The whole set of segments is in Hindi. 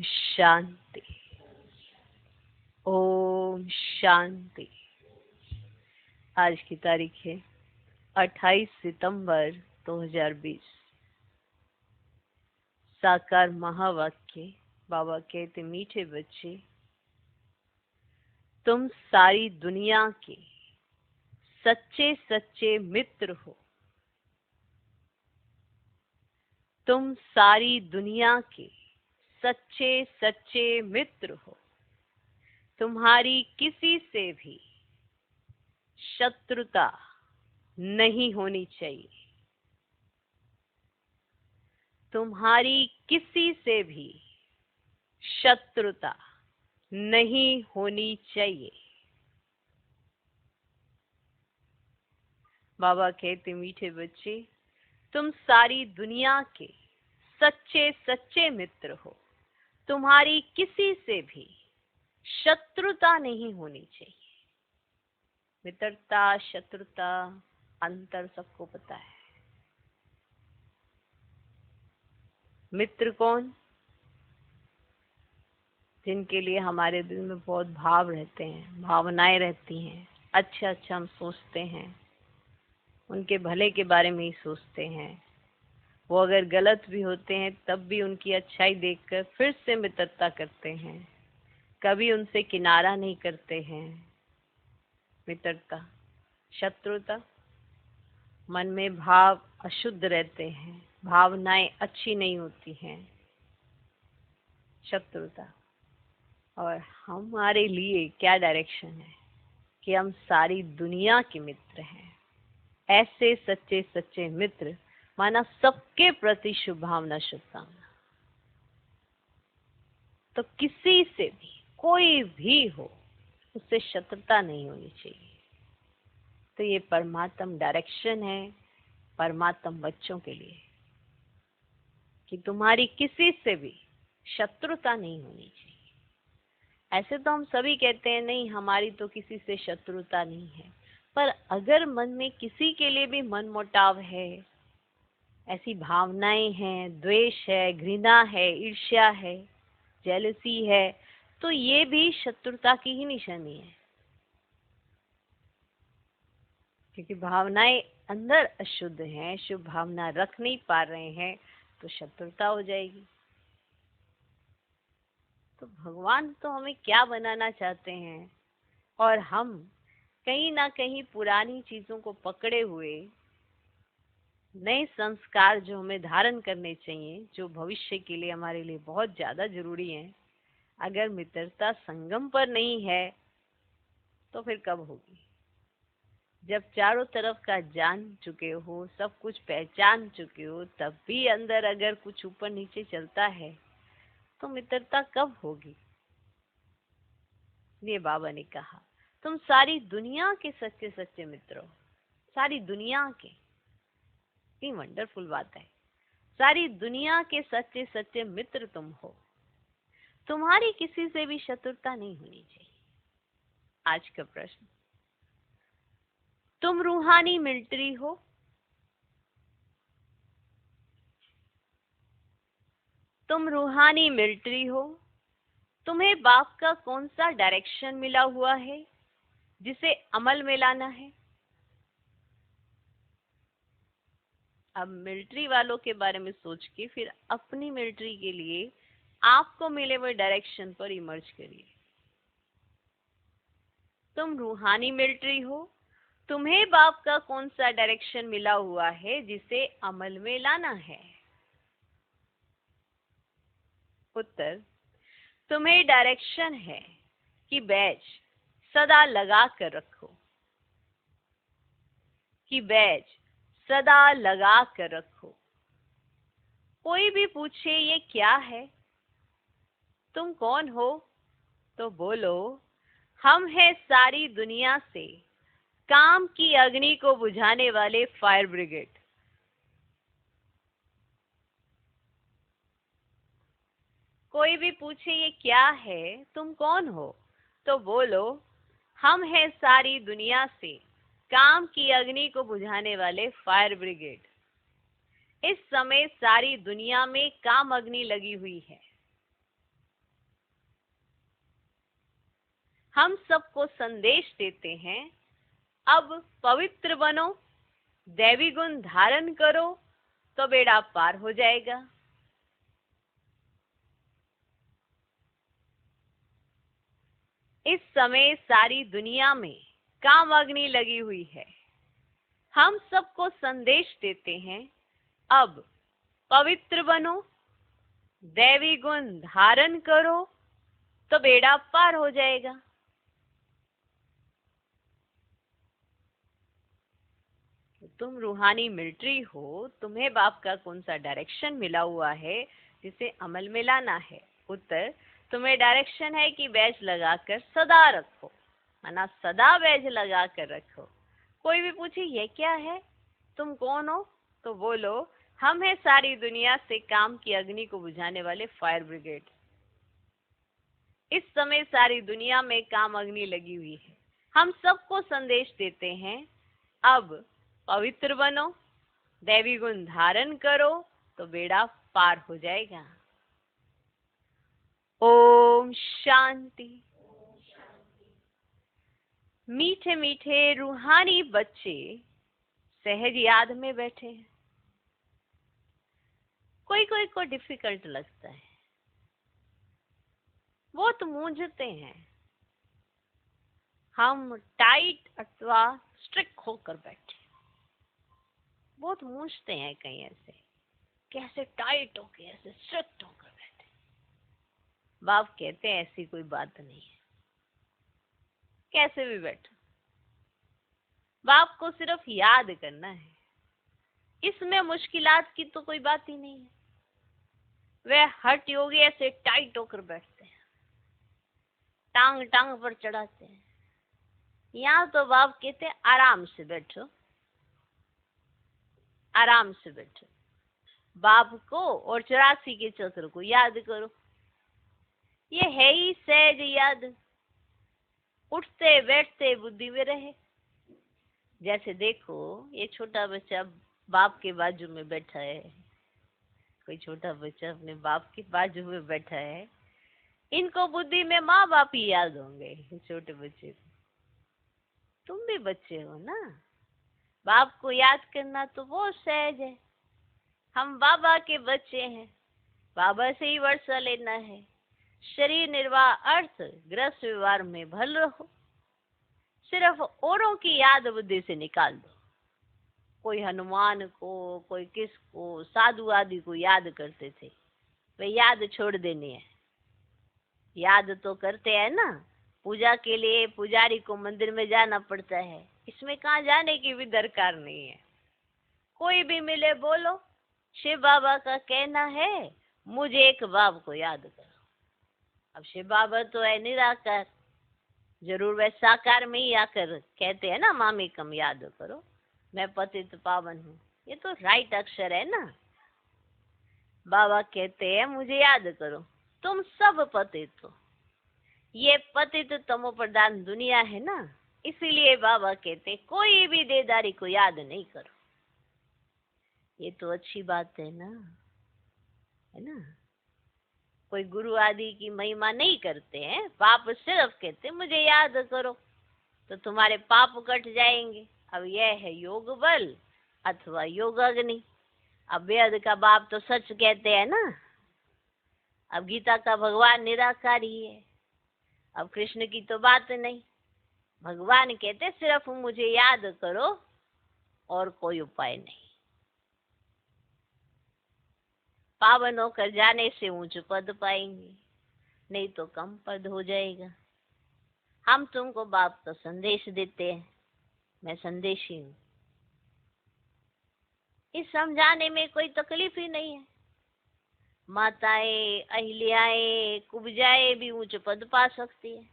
शांति। ओम शांति। आज की तारीख है 28 सितंबर 2020। साकार महावाक्य। बाबा कहते, मीठे बच्चे, तुम सारी दुनिया के सच्चे सच्चे मित्र हो। तुम सारी दुनिया के सच्चे सच्चे मित्र हो। तुम्हारी किसी से भी शत्रुता नहीं होनी चाहिए। तुम्हारी किसी से भी शत्रुता नहीं होनी चाहिए। बाबा कहते, मीठे बच्चे, तुम सारी दुनिया के सच्चे सच्चे मित्र हो। तुम्हारी किसी से भी शत्रुता नहीं होनी चाहिए। मित्रता, शत्रुता, अंतर सबको पता है। मित्र कौन? जिनके लिए हमारे दिल में बहुत भाव रहते हैं, भावनाएं रहती हैं, अच्छा अच्छा हम सोचते हैं, उनके भले के बारे में ही सोचते हैं। वो अगर गलत भी होते हैं तब भी उनकी अच्छाई देखकर फिर से मित्रता करते हैं, कभी उनसे किनारा नहीं करते हैं। मित्रता। शत्रुता, मन में भाव अशुद्ध रहते हैं, भावनाएं अच्छी नहीं होती हैं। शत्रुता। और हमारे लिए क्या डायरेक्शन है कि हम सारी दुनिया के मित्र हैं। ऐसे सच्चे सच्चे मित्र, माना सबके प्रति शुभ भावना, शुभकामना। तो किसी से भी, कोई भी हो, उससे शत्रुता नहीं होनी चाहिए। तो ये परमात्म डायरेक्शन है परमात्म बच्चों के लिए कि तुम्हारी किसी से भी शत्रुता नहीं होनी चाहिए। ऐसे तो हम सभी कहते हैं, नहीं हमारी तो किसी से शत्रुता नहीं है। पर अगर मन में किसी के लिए भी मनमुटाव है, ऐसी भावनाएं हैं, द्वेष है, घृणा है, ईर्ष्या है, जेलसी है, तो ये भी शत्रुता की ही निशानी है। क्योंकि भावनाएं अंदर अशुद्ध हैं, शुभ भावना रख नहीं पा रहे हैं, तो शत्रुता हो जाएगी। तो भगवान तो हमें क्या बनाना चाहते हैं, और हम कहीं ना कहीं पुरानी चीजों को पकड़े हुए नए संस्कार जो हमें धारण करने चाहिए, जो भविष्य के लिए हमारे लिए बहुत ज्यादा जरूरी है, अगर मित्रता संगम पर नहीं है तो फिर कब होगी? जब चारों तरफ का जान चुके हो, सब कुछ पहचान चुके हो, तब भी अंदर अगर कुछ ऊपर नीचे चलता है तो मित्रता कब होगी? ये बाबा ने कहा, तुम सारी दुनिया के सच्चे सच्चे मित्र हो। सारी दुनिया के, ये वंडरफुल बात है। सारी दुनिया के सच्चे सच्चे मित्र तुम हो। तुम्हारी किसी से भी शत्रुता नहीं होनी चाहिए। आज का प्रश्न, तुम रूहानी मिलिट्री हो। तुम रूहानी मिलिट्री हो। तुम्हें बाप का कौन सा डायरेक्शन मिला हुआ है जिसे अमल में लाना है? अब मिलिट्री वालों के बारे में सोच के फिर अपनी मिलिट्री के लिए आपको मिले हुए डायरेक्शन पर इमर्ज करिए। तुम रूहानी मिलिट्री हो। तुम्हें बाप का कौन सा डायरेक्शन मिला हुआ है जिसे अमल में लाना है? उत्तर, तुम्हें डायरेक्शन है कि बैज सदा लगा कर रखो। कि बैज सदा लगा कर रखो। कोई भी पूछे ये क्या है, तुम कौन हो, तो बोलो, हम हैं सारी दुनिया से काम की अग्नि को बुझाने वाले फायर ब्रिगेड। कोई भी पूछे ये क्या है, तुम कौन हो, तो बोलो, हम हैं सारी दुनिया से काम की अग्नि को बुझाने वाले फायर ब्रिगेड। इस समय सारी दुनिया में काम अग्नि लगी हुई है। हम सबको संदेश देते हैं, अब पवित्र बनो, दैवी गुण धारण करो तो बेड़ा पार हो जाएगा। इस समय सारी दुनिया में काम अग्नि लगी हुई है। हम सबको संदेश देते हैं, अब पवित्र बनो, दैवी गुण धारण करो तो बेड़ा पार हो जाएगा। तुम रूहानी मिलिट्री हो, तुम्हें बाप का कौन सा डायरेक्शन मिला हुआ है जिसे अमल में लाना है? उत्तर, तुम्हें डायरेक्शन है कि बैज लगाकर सदा रखो, माना सदा बैज लगाकर रखो। कोई भी पूछे ये क्या है, तुम कौन हो, तो बोलो हम हैं सारी दुनिया से काम की अग्नि को बुझाने वाले फायर ब्रिगेड। इस समय सारी दुनिया में काम अग्नि लगी हुई है। हम सबको संदेश देते हैं, अब पवित्र बनो, दैवी गुण धारण करो तो बेड़ा पार हो जाएगा। ओम शांति। मीठे मीठे रूहानी बच्चे सहज याद में बैठे हैं। कोई कोई को डिफिकल्ट लगता है, वो तो मूंझते हैं। हम टाइट अथवा स्ट्रिक्ट होकर बैठे, बहुत मूंझते हैं कहीं ऐसे, कैसे टाइट होके ऐसे स्ट्रिक्ट होकर बैठे। बाप कहते हैं ऐसी कोई बात नहीं है, कैसे भी बैठो, बाप को सिर्फ याद करना है। इसमें मुश्किलात की तो कोई बात ही नहीं है। वे हठ योगी ऐसे टाइट होकर बैठते हैं, टांग टांग पर चढ़ाते हैं। यहाँ तो बाप कहते हैं आराम से बैठो, आराम से बैठो, बाप को और 84 के चक्र को याद करो। ये है ही सहज याद, उठते बैठते बुद्धि में रहे। जैसे देखो ये छोटा बच्चा बाप के बाजू में बैठा है, कोई छोटा बच्चा अपने बाप के बाजू में बैठा है, इनको बुद्धि में माँ बाप ही याद होंगे। छोटे बच्चे को, तुम भी बच्चे हो ना, बाप को याद करना तो बहुत सहज है। हम बाबा के बच्चे हैं, बाबा से ही वर्षा लेना है। शरीर निर्वाह अर्थ गृहस्थ व्यवहार में भल रहो, सिर्फ औरों की याद बुद्धि से निकाल दो। कोई हनुमान को, कोई किसको, साधु आदि को याद करते थे, वे याद छोड़ देनी है। याद तो करते हैं ना, पूजा के लिए पुजारी को मंदिर में जाना पड़ता है, इसमें कहाँ जाने की भी दरकार नहीं है। कोई भी मिले बोलो शिव बाबा का कहना है मुझे एक बाप को याद करो। अब शिव बाबा तो है निराकार, जरूर वह साकार में ही आकर कहते हैं ना मामी कम याद करो, मैं पतित पावन हूँ, ये तो राइट अक्षर है ना। बाबा कहते हैं मुझे याद करो, तुम सब पतित हो। ये पतित तमो प्रधान दुनिया है ना, इसीलिए बाबा कहते कोई भी देदारी को याद नहीं करो। ये तो अच्छी बात है ना, है ना। कोई गुरु आदि की महिमा नहीं करते हैं, पाप सिर्फ कहते मुझे याद करो तो तुम्हारे पाप कट जाएंगे। अब यह है योग बल अथवा योग अग्नि। अब वेद का बाप तो सच कहते हैं ना, अब गीता का भगवान निराकार ही है। अब कृष्ण की तो बात नहीं, भगवान कहते सिर्फ मुझे याद करो और कोई उपाय नहीं। पावन होकर जाने से ऊंच पद पाएंगे, नहीं तो कम पद हो जाएगा। हम तुमको बाप का संदेश देते हैं, मैं संदेशी हूँ। इस समझाने में कोई तकलीफ ही नहीं है। माताएं, अहिल्याएं, कुब्जाएं भी ऊंच पद पा सकती है,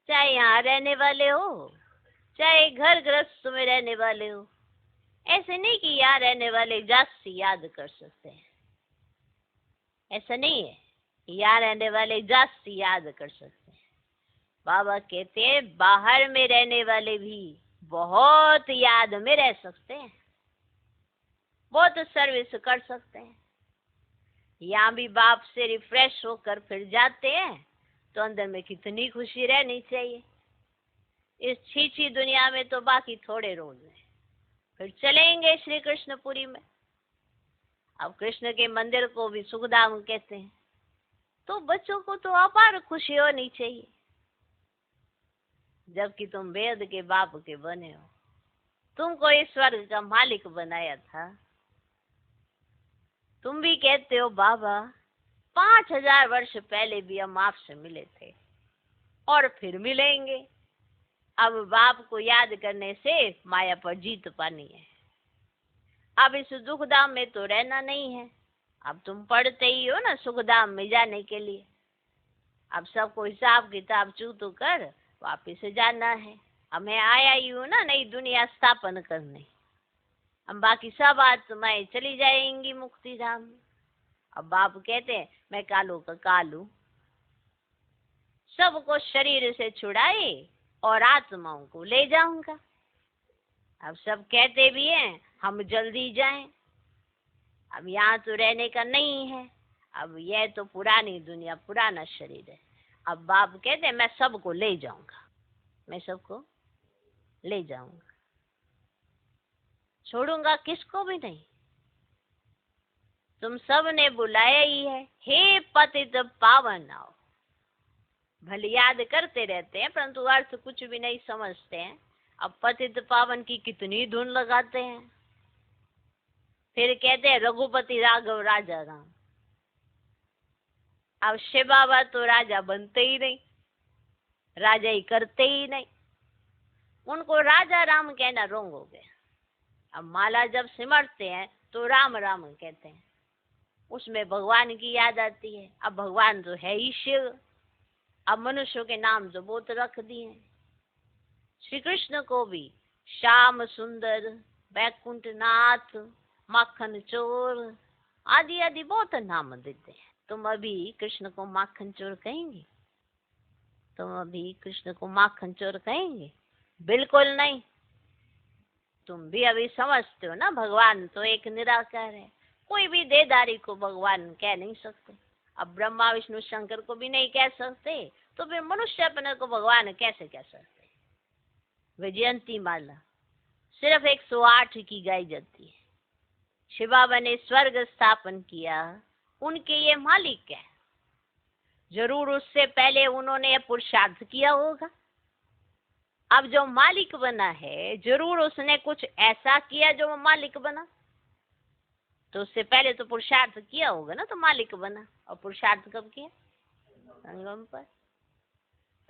चाहे यहाँ रहने वाले हो, चाहे घर गृहस्थ में रहने वाले हो। ऐसे नहीं कि यहाँ रहने वाले जास्ती याद कर सकते हैं, ऐसा नहीं है। यहाँ रहने वाले जास्ती याद कर सकते हैं। बाबा कहते हैं बाहर में रहने वाले भी बहुत याद में रह सकते हैं, बहुत सर्विस कर सकते हैं। यहाँ भी बाप से रिफ्रेश होकर फिर जाते हैं तो अंदर में कितनी खुशी रहनी चाहिए। इस छीछी दुनिया में तो बाकी थोड़े रोज हैं, फिर चलेंगे श्री कृष्णपुरी में। अब कृष्ण के मंदिर को भी सुखधाम कहते हैं, तो बच्चों को तो अपार खुशी होनी चाहिए, जबकि तुम वेद के बाप के बने हो, तुमको इस स्वर्ग का मालिक बनाया था। तुम भी कहते हो बाबा 5000 वर्ष पहले भी हम आपसे मिले थे और फिर मिलेंगे। अब बाप को याद करने से माया पर जीत पानी है। अब इस दुखधाम में तो रहना नहीं है। अब तुम पढ़ते ही हो ना सुखधाम में जाने के लिए। अब सबको हिसाब किताब चूतू कर वापिस जाना है। अब मैं आया ही हूँ ना नई दुनिया स्थापन करने। अब बाकी सब आत्माएं चली जाएंगी मुक्ति धाम में। अब बाप कहते हैं मैं कालों का कालू, सबको शरीर से छुड़ाए और आत्माओं को ले जाऊंगा। अब सब कहते भी हैं हम जल्दी जाएं, अब यहाँ तो रहने का नहीं है, अब यह तो पुरानी दुनिया पुराना शरीर है। अब बाप कहते हैं मैं सबको ले जाऊंगा, मैं सबको ले जाऊंगा, छोड़ूंगा किसको भी नहीं। तुम सब ने बुलाया ही है, हे पतित पावन आओ। भले याद करते रहते हैं परंतु अर्थ कुछ भी नहीं समझते हैं। अब पतित पावन की कितनी धुन लगाते हैं, फिर कहते हैं रघुपति राघव राजा राम। अब शिव बाबा तो राजा बनते ही नहीं, राजा ही करते ही नहीं, उनको राजा राम कहना रोंग हो गया। अब माला जब सिमरते हैं तो राम राम कहते हैं, उसमें भगवान की याद आती है। अब भगवान तो है ही शिव। अब मनुष्यों के नाम तो बहुत रख दिए। श्री कृष्ण को भी श्याम सुंदर, बैकुंठ नाथ, माखन चोर आदि आदि बहुत नाम देते हैं। तुम अभी कृष्ण को माखन चोर कहेंगे? तुम अभी कृष्ण को माखन चोर कहेंगे? बिल्कुल नहीं। तुम भी अभी समझते हो ना भगवान तो एक निराकार है, कोई भी देहधारी को भगवान कह नहीं सकते। अब ब्रह्मा विष्णु शंकर को भी नहीं कह सकते, तो फिर मनुष्य अपने को भगवान कैसे कह सकते? वैजयंती माला सिर्फ 108 की गाई जाती है। शिव बाबा ने स्वर्ग स्थापन किया, उनके ये मालिक है। जरूर उससे पहले उन्होंने पुरुषार्थ किया होगा। अब जो मालिक बना है जरूर उसने कुछ ऐसा किया जो वो मालिक बना, तो उससे पहले तो पुरुषार्थ किया होगा ना, तो मालिक बना। और पुरुषार्थ कब किया? संगम पर।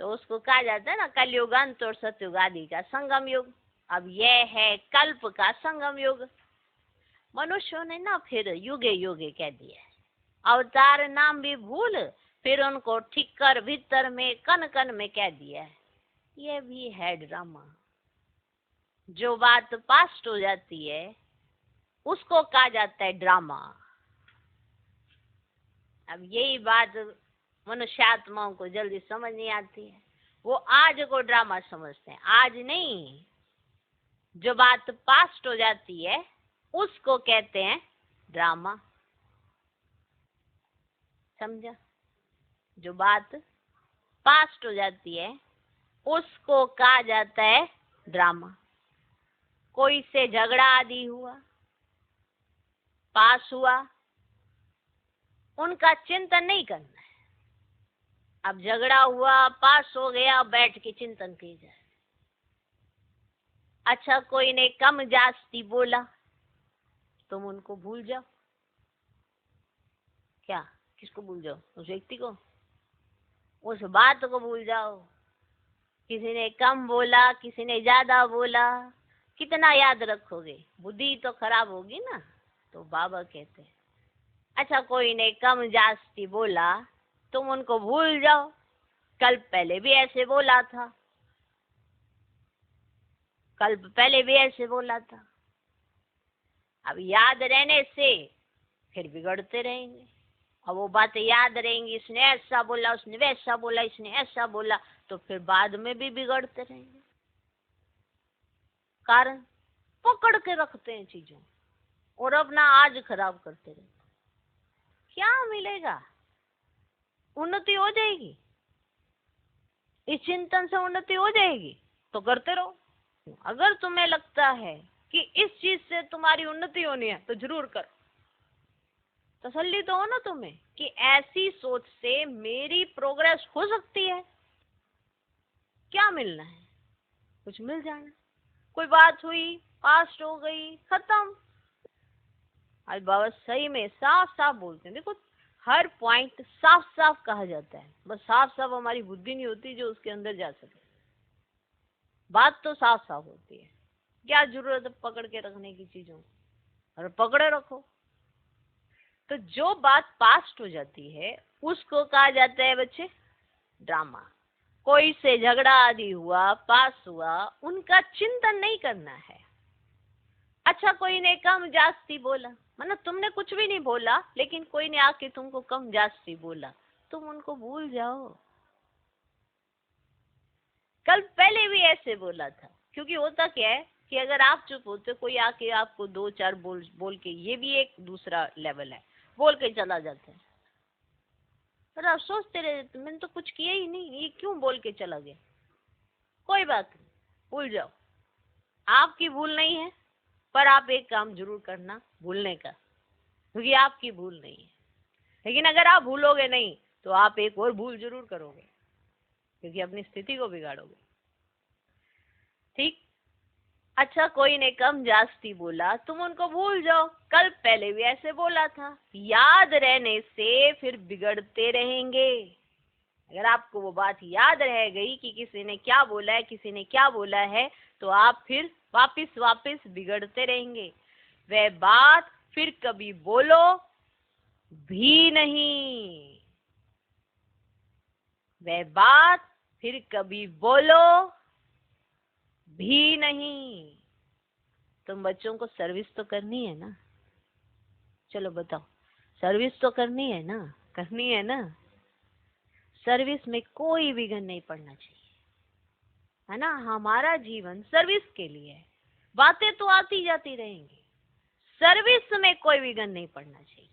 तो उसको कहा जाता है ना कलयुग अंत और सतयुग आदि का संगम युग। अब यह है कल्प का संगम युग। मनुष्यों ने ना फिर युगे युगे कह दिया, अवतार नाम भी भूल, फिर उनको ठीक कर भीतर में कन कन में कह दिया है। ये भी है ड्रामा। जो बात पास्ट हो जाती है उसको कहा जाता है ड्रामा। अब यही बात मनुष्यात्माओं को जल्दी समझ नहीं आती है, वो आज को ड्रामा समझते हैं। आज नहीं, जो बात पास्ट हो जाती है उसको कहते हैं ड्रामा। समझा? जो बात पास्ट हो जाती है उसको कहा जाता है ड्रामा। कोई से झगड़ा आदि हुआ, पास हुआ, उनका चिंतन नहीं करना है। अब झगड़ा हुआ, पास हो गया, बैठ के चिंतन की जाए। अच्छा कोई ने कम जास्ती बोला, तुम उनको भूल जाओ। क्या? किसको भूल जाओ? उस व्यक्ति को, उस बात को भूल जाओ। किसी ने कम बोला, किसी ने ज्यादा बोला, कितना याद रखोगे? बुद्धि तो खराब होगी ना। तो बाबा कहते हैं अच्छा कोई ने कम जास्ती बोला, तुम उनको भूल जाओ, कल पहले भी ऐसे बोला था, कल पहले भी ऐसे बोला था। अब याद रहने से फिर बिगड़ते रहेंगे। अब वो बातें याद रहेंगी, इसने ऐसा बोला, उसने वैसा बोला, इसने ऐसा बोला, तो फिर बाद में भी बिगड़ते रहेंगे। कारण पकड़ के रखते हैं चीजों और अपना आज खराब करते रहते। क्या मिलेगा? उन्नति हो जाएगी? इस चिंतन से उन्नति हो जाएगी तो करते रहो। अगर तुम्हें लगता है कि इस चीज से तुम्हारी उन्नति होनी है तो जरूर करो। तसल्ली तो हो ना तुम्हें कि ऐसी सोच से मेरी प्रोग्रेस हो सकती है। क्या मिलना है? कुछ मिल जाना। कोई बात हुई, पास्ट हो गई, खत्म। आज बाबा सही में साफ साफ बोलते हैं। देखो, हर पॉइंट साफ साफ कहा जाता है, बस साफ साफ हमारी बुद्धि नहीं होती जो उसके अंदर जा सके। बात तो साफ साफ होती है। क्या जरूरत है पकड़ के रखने की चीजों को? और पकड़े रखो। तो जो बात पास्ट हो जाती है उसको कहा जाता है बच्चे ड्रामा। कोई से झगड़ा आदि हुआ, पास हुआ, उनका चिंतन नहीं करना है। अच्छा, कोई ने कम जास्ती बोला, मतलब तुमने कुछ भी नहीं बोला लेकिन कोई ने आके तुमको कम जास्ती बोला, तुम उनको भूल जाओ। कल पहले भी ऐसे बोला था। क्योंकि होता क्या है कि अगर आप चुप होते, कोई आके आपको दो चार बोल के, ये भी एक दूसरा लेवल है, बोल के चला जाता है, पर आप सोचते रहे मैंने तो कुछ किया ही नहीं, ये क्यों बोल के चला गया। कोई बात नहीं, भूल जाओ। आपकी भूल नहीं है, पर आप एक काम जरूर करना भूलने का, क्योंकि आपकी भूल नहीं है। लेकिन अगर आप भूलोगे नहीं तो आप एक और भूल जरूर करोगे, क्योंकि अपनी स्थिति को बिगाड़ोगे। ठीक? अच्छा, कोई ने कम जास्ती बोला, तुम उनको भूल जाओ, कल पहले भी ऐसे बोला था। याद रहने से फिर बिगड़ते रहेंगे। अगर आपको वो बात याद रह गई कि किसी ने क्या बोला है, किसी ने क्या बोला है, तो आप फिर वापिस बिगड़ते रहेंगे। वह बात फिर कभी बोलो भी नहीं। वह बात फिर कभी बोलो भी नहीं। तुम बच्चों को सर्विस तो करनी है ना? चलो बताओ, सर्विस तो करनी है ना? करनी है ना? सर्विस में कोई विघ्न नहीं पड़ना चाहिए, है ना? हमारा जीवन सर्विस के लिए है। बातें तो आती जाती रहेंगी, सर्विस में कोई विघ्न नहीं पड़ना चाहिए।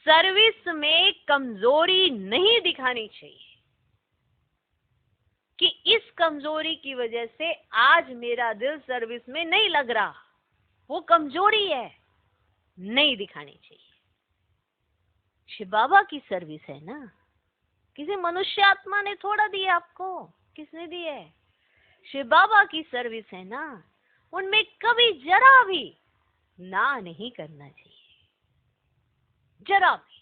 सर्विस में कमजोरी नहीं दिखानी चाहिए कि इस कमजोरी की वजह से आज मेरा दिल सर्विस में नहीं लग रहा, वो कमजोरी है, नहीं दिखानी चाहिए। शिव बाबा की सर्विस है ना, किसी मनुष्य आत्मा ने थोड़ा दिया आपको, किसने दी है? शिव बाबा की सर्विस है ना, उनमें कभी जरा भी ना नहीं करना चाहिए, जरा भी।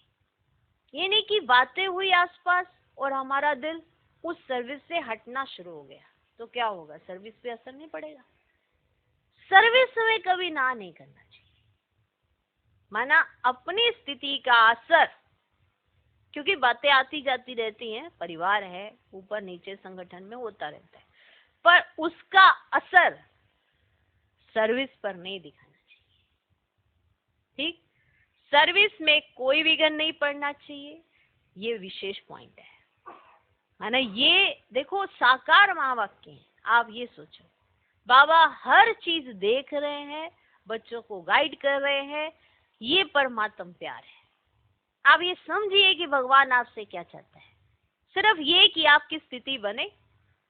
ये नहीं कि बातें हुई आसपास और हमारा दिल उस सर्विस से हटना शुरू हो गया तो क्या होगा? सर्विस पे असर नहीं पड़ेगा। सर्विस में कभी ना नहीं करना चाहिए, माना अपनी स्थिति का असर, क्योंकि बातें आती जाती रहती हैं, परिवार है, ऊपर नीचे संगठन में होता रहता है, पर उसका असर सर्विस पर नहीं दिखाना चाहिए। ठीक? सर्विस में कोई विघ्न नहीं पड़ना चाहिए, ये विशेष पॉइंट है ना? ये देखो साकार महावाक्य है। आप ये सोचो, बाबा हर चीज देख रहे हैं, बच्चों को गाइड कर रहे हैं, ये परमात्म प्यार है। आप ये समझिए कि भगवान आपसे क्या चाहता है, सिर्फ ये कि आपकी स्थिति बने,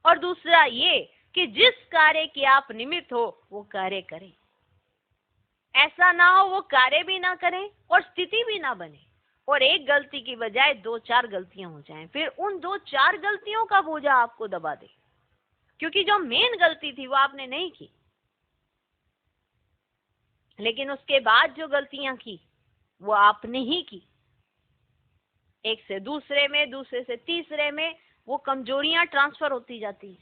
और दूसरा ये कि जिस कार्य की आप निमित्त हो वो कार्य करें। ऐसा ना हो वो कार्य भी ना करें और स्थिति भी ना बने, और एक गलती की बजाय दो चार गलतियां हो जाएं, फिर उन दो चार गलतियों का बोझा आपको दबा दे, क्योंकि जो मेन गलती थी वो आपने नहीं की, लेकिन उसके बाद जो गलतियां की वो आपने ही की। एक से दूसरे में, दूसरे से तीसरे में वो कमजोरियां ट्रांसफर होती जाती है,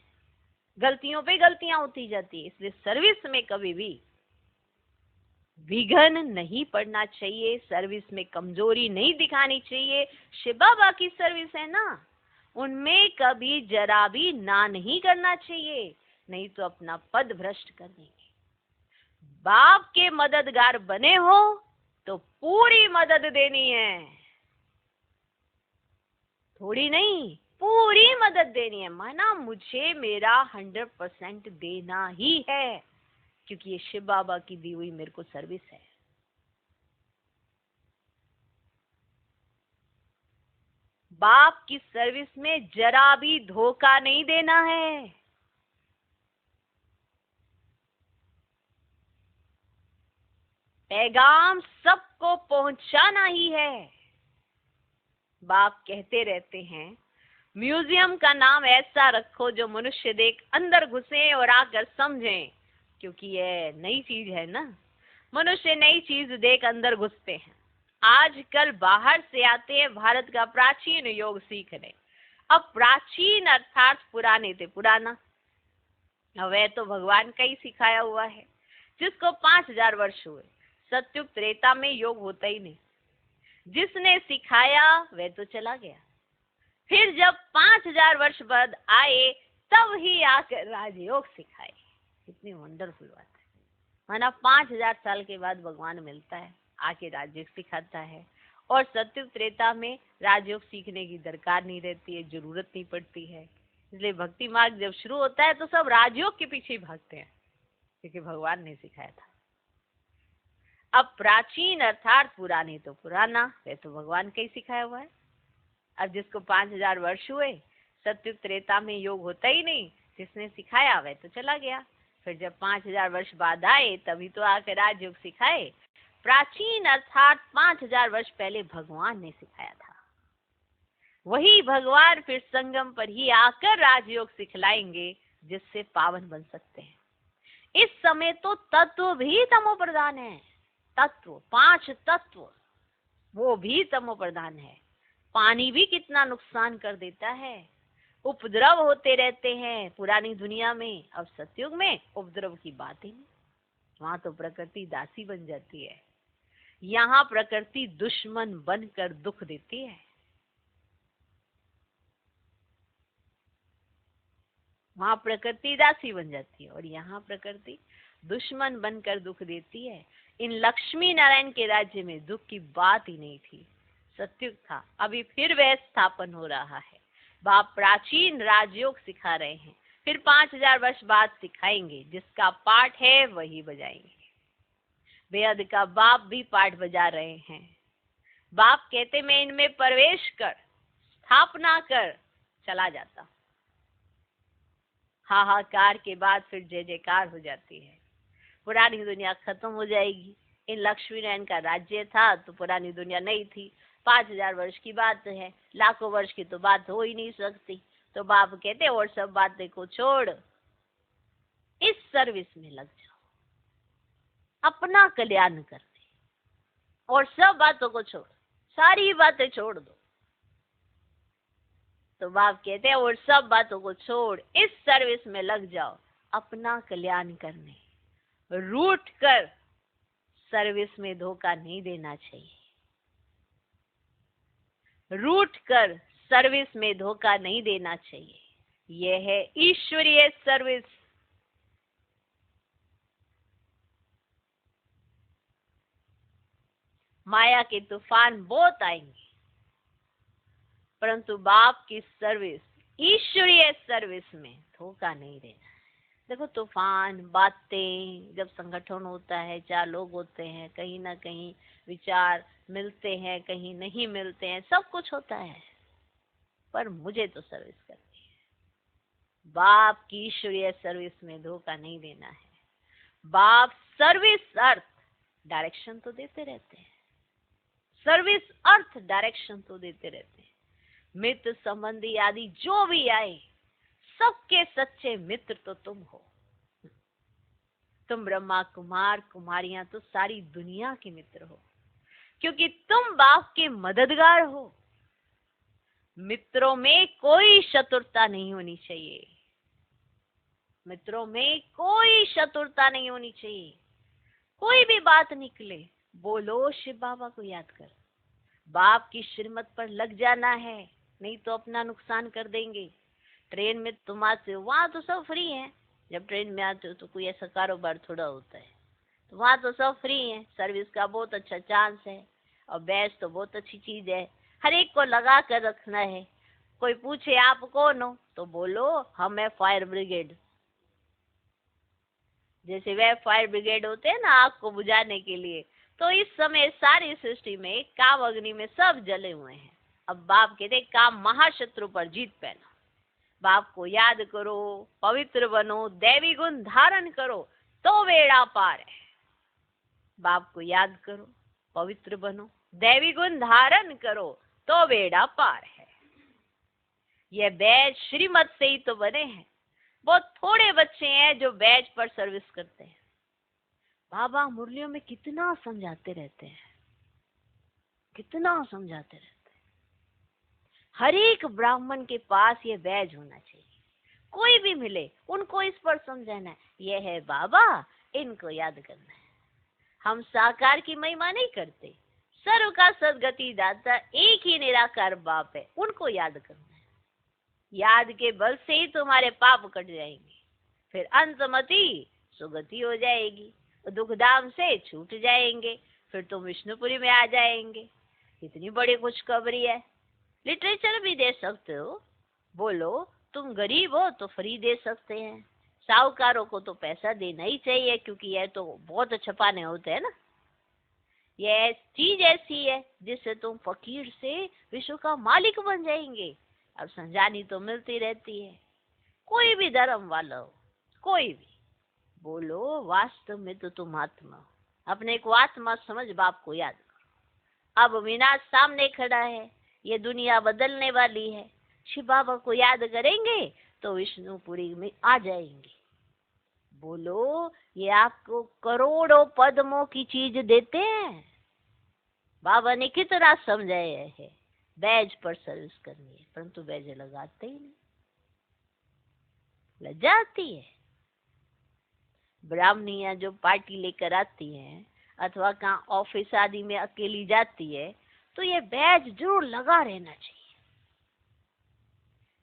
गलतियों पे गलतियां होती जाती है। इसलिए सर्विस में कभी भी विघ्न नहीं पड़ना चाहिए, सर्विस में कमजोरी नहीं दिखानी चाहिए। शिव बाबा की सर्विस है ना, उनमें कभी जरा भी ना नहीं करना चाहिए, नहीं तो अपना पद भ्रष्ट कर देंगे। बाप के मददगार बने हो तो पूरी मदद देनी है, थोड़ी नहीं, पूरी मदद देनी है। माना मुझे मेरा 100% देना ही है, क्योंकि ये शिव बाबा की दी हुई मेरे को सर्विस है। बाप की सर्विस में जरा भी धोखा नहीं देना है। पैगाम सबको पहुंचाना ही है। बाप कहते रहते हैं, म्यूजियम का नाम ऐसा रखो जो मनुष्य देख अंदर घुसे और आकर समझें, क्योंकि ये नई चीज है ना। मनुष्य नई चीज देख अंदर घुसते हैं। आजकल बाहर से आते हैं भारत का प्राचीन योग सीखने। अब प्राचीन अर्थात पुराने थे, पुराना वह तो भगवान का ही सिखाया हुआ है, जिसको 5000 वर्ष हुए। सतयुग त्रेता में योग होता ही नहीं। जिसने सिखाया वह तो चला गया। फिर जब 5000 वर्ष बाद आए तब ही आकर राजयोग सिखाए। कितनी वंडरफुल बात है। माना 5000 साल के बाद भगवान मिलता है, आके राजयोग सिखाता है। और सतयुग त्रेता में राजयोग सीखने की दरकार नहीं रहती है, जरूरत नहीं पड़ती है। इसलिए भक्ति मार्ग जब शुरू होता है तो सब राजयोग के पीछे ही भागते हैं, क्योंकि भगवान ने सिखाया था। अब प्राचीन अर्थात पुराने तो पुराना, वह तो भगवान का ही सिखाया हुआ है। अब जिसको 5000 वर्ष हुए, सतयुग त्रेता में योग होता ही नहीं, जिसने सिखाया वह तो चला गया। फिर जब 5000 वर्ष बाद आए तभी तो आकर राजयोग सिखाए। प्राचीन अर्थात 5000 वर्ष पहले भगवान ने सिखाया था। वही भगवान फिर संगम पर ही आकर राजयोग सिखलाएंगे, जिससे पावन बन सकते हैं। इस समय तो तत्व भी तमो प्रधान है। तत्व, 5 तत्व, वो भी तमो प्रधान है। पानी भी कितना नुकसान कर देता है। उपद्रव होते रहते हैं पुरानी दुनिया में। अब सतयुग में उपद्रव की बात ही नहीं। वहां तो प्रकृति दासी बन जाती है। यहाँ प्रकृति दुश्मन बनकर दुख देती है। वहां प्रकृति दासी बन जाती है और यहाँ प्रकृति दुश्मन बनकर दुख देती है। इन लक्ष्मी नारायण के राज्य में दुख की बात ही नहीं थी। सतयुग था, अभी फिर वह स्थापन हो रहा है। बाप प्राचीन राजयोग सिखा रहे हैं, फिर 5000 वर्ष बाद सिखाएंगे। जिसका पाठ है वही बजाएंगे। बेअद का बाप भी पाठ बजा रहे हैं। बाप कहते मैं इनमें प्रवेश कर स्थापना कर चला जाता। हाहाकार के बाद फिर जय जयकार हो जाती है। पुरानी दुनिया खत्म हो जाएगी। इन लक्ष्मी नारायण का राज्य था तो पुरानी दुनिया नहीं थी। 5000 वर्ष की बात है, लाखों वर्ष की तो बात हो ही नहीं सकती। तो बाप कहते और सब बातें को छोड़ इस सर्विस में लग जाओ, अपना कल्याण कर दे और सब बातों को छोड़, सारी बातें छोड़ दो। तो बाप कहते हैं और सब बातों को छोड़ इस सर्विस में लग जाओ, अपना कल्याण करने। रूठ कर सर्विस में धोखा नहीं देना चाहिए। रूठ कर सर्विस में धोखा नहीं देना चाहिए। यह है ईश्वरीय सर्विस। माया के तूफान बहुत आएंगे, परंतु बाप की सर्विस, ईश्वरीय सर्विस में धोखा नहीं देना। देखो तूफान, बातें, जब संगठन होता है, 4 लोग होते हैं, कहीं ना कहीं विचार मिलते हैं, कहीं नहीं मिलते हैं, सब कुछ होता है, पर मुझे तो सर्विस करनी है। बाप की ईश्वरीय सर्विस में धोखा नहीं देना है। बाप सर्विस अर्थ डायरेक्शन तो देते रहते हैं। सर्विस अर्थ डायरेक्शन तो देते रहते हैं। मित्र संबंधी आदि जो भी आए, सबके सच्चे मित्र तो तुम हो। तुम ब्रह्मा कुमार कुमारियां तो सारी दुनिया के मित्र हो, क्योंकि तुम बाप के मददगार हो। मित्रों में कोई शत्रुता नहीं होनी चाहिए। मित्रों में कोई शत्रुता नहीं होनी चाहिए। कोई भी बात निकले, बोलो शिव बाबा को याद कर, बाप की श्रीमत पर लग जाना है, नहीं तो अपना नुकसान कर देंगे। ट्रेन में तुम आते हो, वहां तो सब फ्री है। जब ट्रेन में आते हो तो कोई ऐसा कारोबार थोड़ा होता है, तो वहां तो सब फ्री है। सर्विस का बहुत अच्छा चांस है और बेस्ट तो बहुत अच्छी चीज है। हर एक को लगा कर रखना है। कोई पूछे आप कौन हो तो बोलो हम है फायर ब्रिगेड। जैसे वह फायर ब्रिगेड होते हैं ना आग को बुझाने के लिए, तो इस समय सारी सृष्टि में काम अग्नि में सब जले हुए हैं। अब बाप कहते काम महाशत्रु पर जीत पहनो। बाप को याद करो, पवित्र बनो, दैवी गुण धारण करो तो बेड़ा पार है। बाप को याद करो, पवित्र बनो, दैवी गुण धारण करो तो बेड़ा पार है। यह बैज श्रीमत से ही तो बने हैं। बहुत थोड़े बच्चे हैं जो बैज पर सर्विस करते हैं। बाबा मुरलियों में कितना समझाते रहते हैं, कितना समझाते रहते हैं। हर एक ब्राह्मण के पास ये बैज होना चाहिए। कोई भी मिले उनको इस पर समझाना है, ये है बाबा, इनको याद करना है। हम साकार की महिमा नहीं करते, सर्व का सदगति दाता एक ही निराकार बाप है, उनको याद करना है। याद के बल से ही तुम्हारे पाप कट जाएंगे, फिर अंतमति सुगति हो जाएगी, दुखधाम से छूट जाएंगे, फिर तुम विष्णुपुरी में आ जाएंगे। इतनी बड़ी खुशखबरी है। लिटरेचर भी दे सकते हो, बोलो तुम गरीब हो तो फ्री दे सकते हैं। साहूकारों को तो पैसा देना ही चाहिए, क्योंकि यह तो बहुत छपाने होते हैं ना। यह चीज ऐसी है जिससे तुम फकीर से विश्व का मालिक बन जाएंगे। अब समझानी तो मिलती रहती है। कोई भी धर्म वाला हो, कोई भी, बोलो वास्तव में तो तुम आत्मा हो। अपने को आत्मा समझ बाप को याद करो। अब विनाश सामने खड़ा है, ये दुनिया बदलने वाली है। शिव बाबा को याद करेंगे तो विष्णुपुरी में आ जाएंगे। बोलो ये आपको करोड़ों पद्मों की चीज देते हैं। बाबा ने कितना समझाया है, बैज पर सर्विस करनी है, परंतु बैज लगाते ही नहीं, लज्जा आती है। ब्राह्मणियां जो पार्टी लेकर आती हैं अथवा कहाँ ऑफिस आदि में अकेली जाती है, तो ये बैज जरूर लगा रहना चाहिए।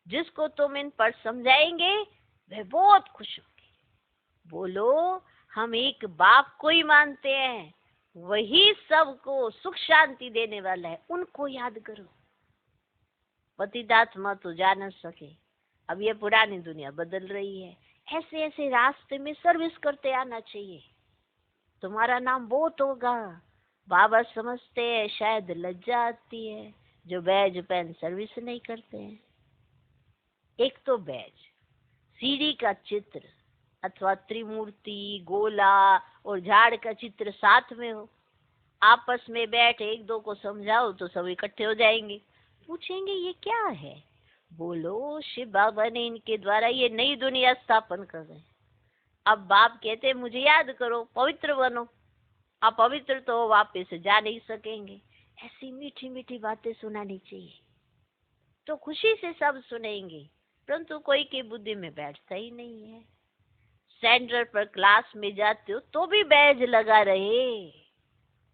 जिसको तुम इन पर समझाएंगे वह बहुत खुश होंगे। बोलो हम एक बाप को ही मानते हैं, वही सबको सुख शांति देने वाला है, उनको याद करो। पतितात्मा तो जा न सके, अब ये पुरानी दुनिया बदल रही है। ऐसे ऐसे रास्ते में सर्विस करते आना चाहिए, तुम्हारा नाम बहुत होगा। बाबा समझते हैं शायद लज्जा आती है जो बैज पेन सर्विस नहीं करते हैं। एक तो बैज, सीढ़ी का चित्र अथवा त्रिमूर्ति, गोला और झाड़ का चित्र साथ में हो। आपस में बैठे एक दो को समझाओ तो सब इकट्ठे हो जाएंगे, पूछेंगे ये क्या है। बोलो शिव बाबा ने इनके द्वारा ये नई दुनिया स्थापन कर रहे हैं। अब बाप कहते मुझे याद करो, पवित्र बनो। आप पवित्र तो वापस जा नहीं सकेंगे। ऐसी मीठी मीठी बातें सुनानी चाहिए तो खुशी से सब सुनेंगे, परंतु कोई की बुद्धि में बैठता ही नहीं है। सेंटर पर क्लास में जाते हो तो भी बैज लगा रहे।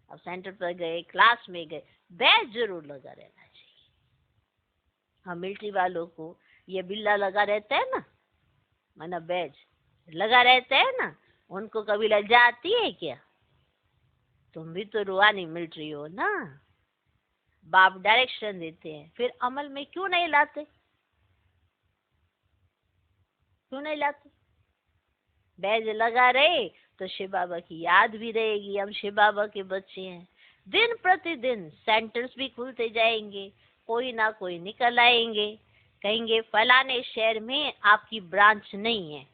अब सेंटर पर गए, क्लास में गए, बैज जरूर लगा रहना चाहिए। हम मिलिट्री वालों को ये बिल्ला लगा रहता है ना, माना बैज लगा रहता है ना, उनको कभी लज्जा आती है क्या? तुम भी तो रूहानी मिलिट्री हो ना। बाप डायरेक्शन देते हैं, फिर अमल में क्यों नहीं लाते? क्यों नहीं लाते? बैज लगा रहे तो शिव बाबा की याद भी रहेगी। हम शिव बाबा के बच्चे हैं। दिन प्रतिदिन सेंटर्स भी खुलते जाएंगे, कोई ना कोई निकल आएंगे, कहेंगे फलाने शहर में आपकी ब्रांच नहीं है।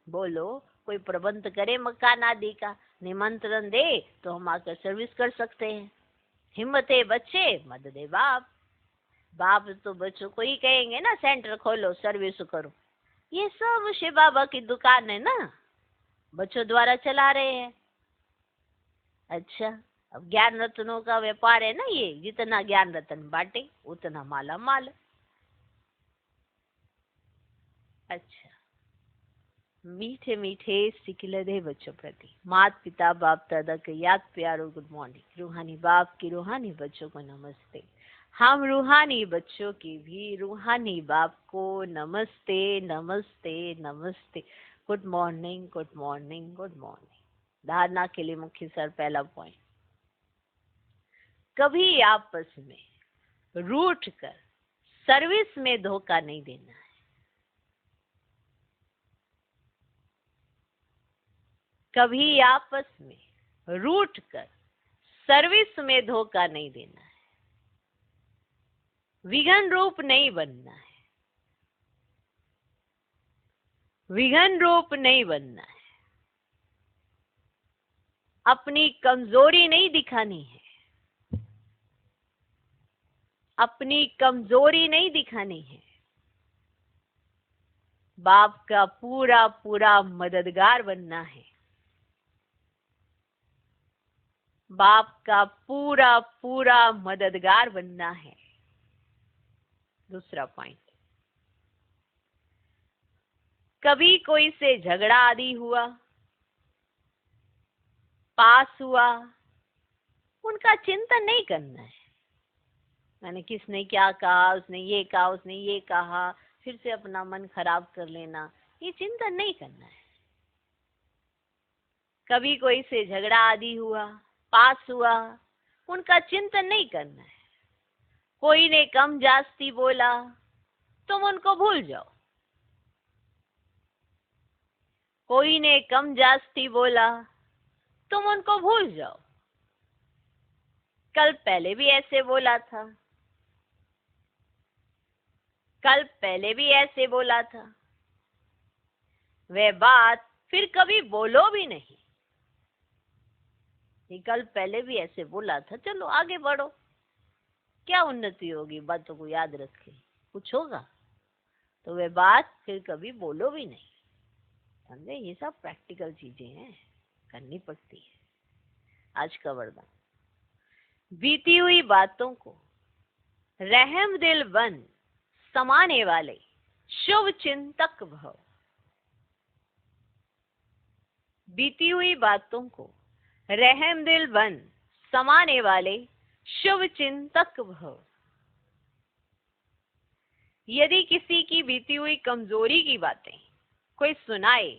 बोलो कोई प्रबंध करे मकान आदि का, निमंत्रण दे तो हम आकर सर्विस कर सकते हैं। हिम्मत है बच्चे, मत दे बाप। बाप तो बच्चों को ही कहेंगे ना सेंटर खोलो, सर्विस करो। ये सब शिव बाबा की दुकान है ना, बच्चों द्वारा चला रहे हैं। अच्छा, अब ज्ञान रत्नों का व्यापार है ना ये, जितना ज्ञान रत्न बांटे उतना माला माल। अच्छा, मीठे मीठे सिकिलदे बच्चों प्रति माता पिता बाप दादा के याद प्यारो गुड मॉर्निंग। रूहानी बाप की रूहानी बच्चों को नमस्ते। हम रूहानी बच्चों की भी रूहानी बाप को नमस्ते नमस्ते नमस्ते। Good morning good morning good morning. धारणा के लिए मुख्य सर पहला पॉइंट, कभी आपस में रूठ कर सर्विस में धोखा नहीं देना है। कभी आपस में रूठ कर सर्विस में धोखा नहीं देना है। विघन रूप नहीं बनना है, विघन रूप नहीं बनना है, अपनी कमजोरी नहीं दिखानी है, अपनी कमजोरी नहीं दिखानी है, बाप का पूरा पूरा मददगार बनना है, बाप का पूरा पूरा मददगार बनना है। दूसरा पॉइंट, कभी कोई से झगड़ा आदि हुआ, पास हुआ, उनका चिंतन नहीं करना है। मैंने किसने क्या कहा, उसने ये कहा, उसने ये कहा, फिर से अपना मन खराब कर लेना, ये चिंतन नहीं करना है। कभी कोई से झगड़ा आदि हुआ, पास हुआ, उनका चिंतन नहीं करना है। कोई ने कम जास्ती बोला, तुम उनको भूल जाओ। कोई ने कम जास्ती बोला, तुम उनको भूल जाओ। कल पहले भी ऐसे बोला था, कल पहले भी ऐसे बोला था, वह बात फिर कभी बोलो भी नहीं। कल पहले भी ऐसे बोला था, चलो आगे बढ़ो, क्या उन्नति होगी, बातों को याद रखे, कुछ होगा? तो वह बात फिर कभी बोलो भी नहीं। समझे? ये सब प्रैक्टिकल चीजें हैं, करनी पड़ती है। आज का वरदान, बीती हुई बातों को रहम दिल बन समाने वाले शुभ चिंतक भव। बीती हुई बातों को रहम दिल बन समाने वाले शुभ चिंतक भव। यदि किसी की बीती हुई कमजोरी की बातें कोई सुनाए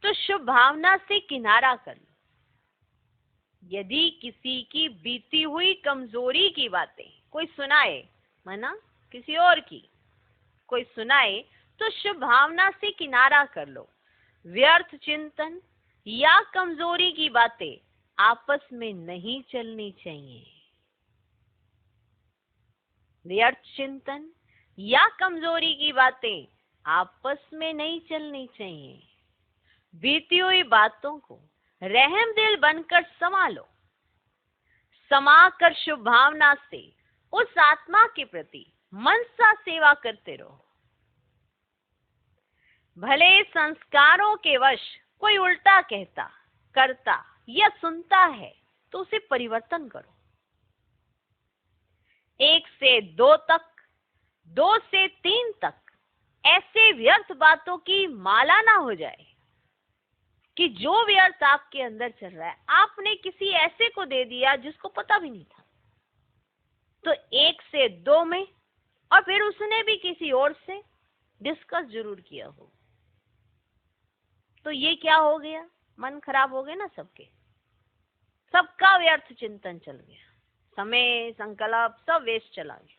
तो शुभ भावना से किनारा कर लो। यदि किसी की बीती हुई कमजोरी की बातें कोई सुनाए, माना किसी और की कोई सुनाए, तो शुभ भावना से किनारा कर लो। व्यर्थ चिंतन या कमजोरी की बातें आपस में नहीं चलनी चाहिए। व्यर्थ चिंतन या कमजोरी की बातें आपस में नहीं चलनी चाहिए। बीती हुई बातों को रहम दिल बनकर संभालो। समाकर शुभ भावना से उस आत्मा के प्रति मन सा सेवा करते रहो। भले संस्कारों के वश कोई उल्टा कहता, करता या सुनता है तो उसे परिवर्तन करो। 1 से 2 तक, 2 से 3 तक ऐसे व्यर्थ बातों की माला ना हो जाए कि जो व्यर्थ आपके अंदर चल रहा है आपने किसी ऐसे को दे दिया जिसको पता भी नहीं था। तो 1 से 2 में, और फिर उसने भी किसी और से डिस्कस जरूर किया हो, तो ये क्या हो गया? मन खराब हो गए ना सबके, सबका व्यर्थ चिंतन चल गया, समय संकल्प सब वेस्ट चला गया।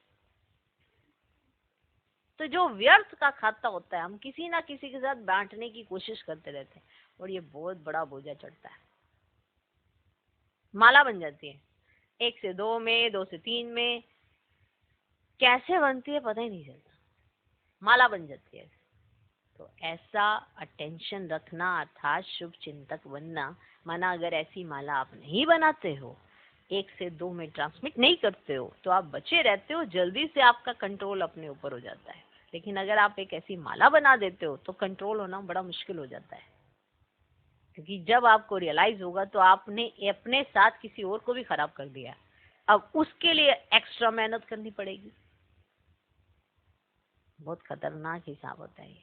तो जो व्यर्थ का खाता होता है हम किसी ना किसी के साथ बांटने की कोशिश करते रहते हैं और ये बहुत बड़ा बोझा चढ़ता है, माला बन जाती है। 1 से 2 में, 2 से 3 में, कैसे बनती है पता ही नहीं चलता, माला बन जाती है। तो ऐसा अटेंशन रखना अर्थात शुभ चिंतक बनना, माना अगर ऐसी माला आप नहीं बनाते हो, 1 से 2 में ट्रांसमिट नहीं करते हो, तो आप बचे रहते हो, जल्दी से आपका कंट्रोल अपने ऊपर हो जाता है। लेकिन अगर आप एक ऐसी माला बना देते हो तो कंट्रोल होना बड़ा मुश्किल हो जाता है, क्योंकि जब आपको रियलाइज होगा तो आपने अपने साथ किसी और को भी खराब कर दिया, अब उसके लिए एक्स्ट्रा मेहनत करनी पड़ेगी। बहुत खतरनाक हिसाब होता है।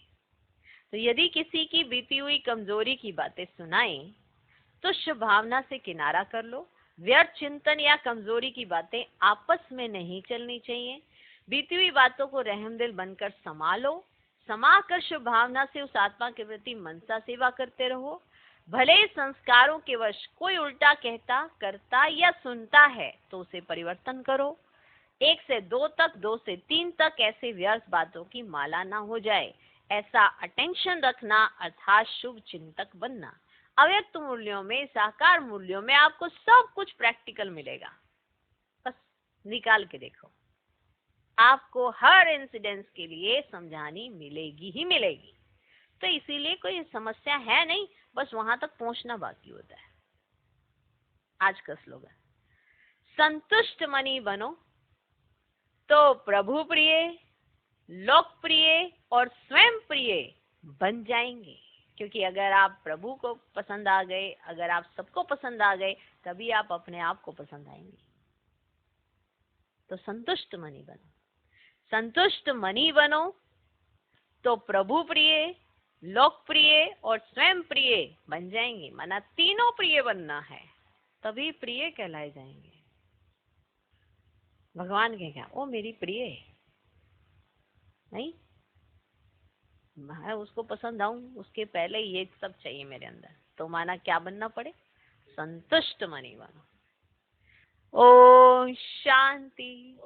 तो यदि किसी की बीती हुई कमजोरी की बातें सुनाएं तो शुभ भावना से किनारा कर लो। व्यर्थ चिंतन या कमजोरी की बातें आपस में नहीं चलनी चाहिए। बीती हुई बातों को रहम दिल बनकर संभालो। समाकर शुभ भावना से उस आत्मा के प्रति मनसा सेवा करते रहो। भले संस्कारों के वश कोई उल्टा कहता, करता या सुनता है तो उसे परिवर्तन करो। 1 से 2 तक, 2 से 3 तक ऐसे व्यर्थ बातों की माला ना हो जाए, ऐसा अटेंशन रखना अर्थात शुभ चिंतक बनना। अव्यक्त मूल्यों में, साकार मूल्यों में आपको सब कुछ प्रैक्टिकल मिलेगा, बस निकाल के देखो। आपको हर इंसिडेंस के लिए समझानी मिलेगी ही मिलेगी। तो इसीलिए कोई समस्या है नहीं, बस वहां तक पहुंचना बाकी होता है। आज का स्लोगन, संतुष्ट मनी बनो तो प्रभु प्रिय, लोकप्रिय और स्वयं प्रिय बन जाएंगे। क्योंकि अगर आप प्रभु को पसंद आ गए, अगर आप सबको पसंद आ गए, तभी आप अपने आप को पसंद आएंगे। तो संतुष्ट मनी बनो, संतुष्ट मनी बनो तो प्रभु प्रिय, लोकप्रिय और स्वयं प्रिय बन जाएंगे। माना तीनों प्रिय बनना है, तभी प्रिय कहलाए जाएंगे। भगवान के क्या, वो मेरी प्रिय है, नहीं मैं उसको पसंद आऊं, उसके पहले ये सब चाहिए मेरे अंदर। तो माना क्या बनना पड़े, संतुष्ट मनी बनो। ओम शांति।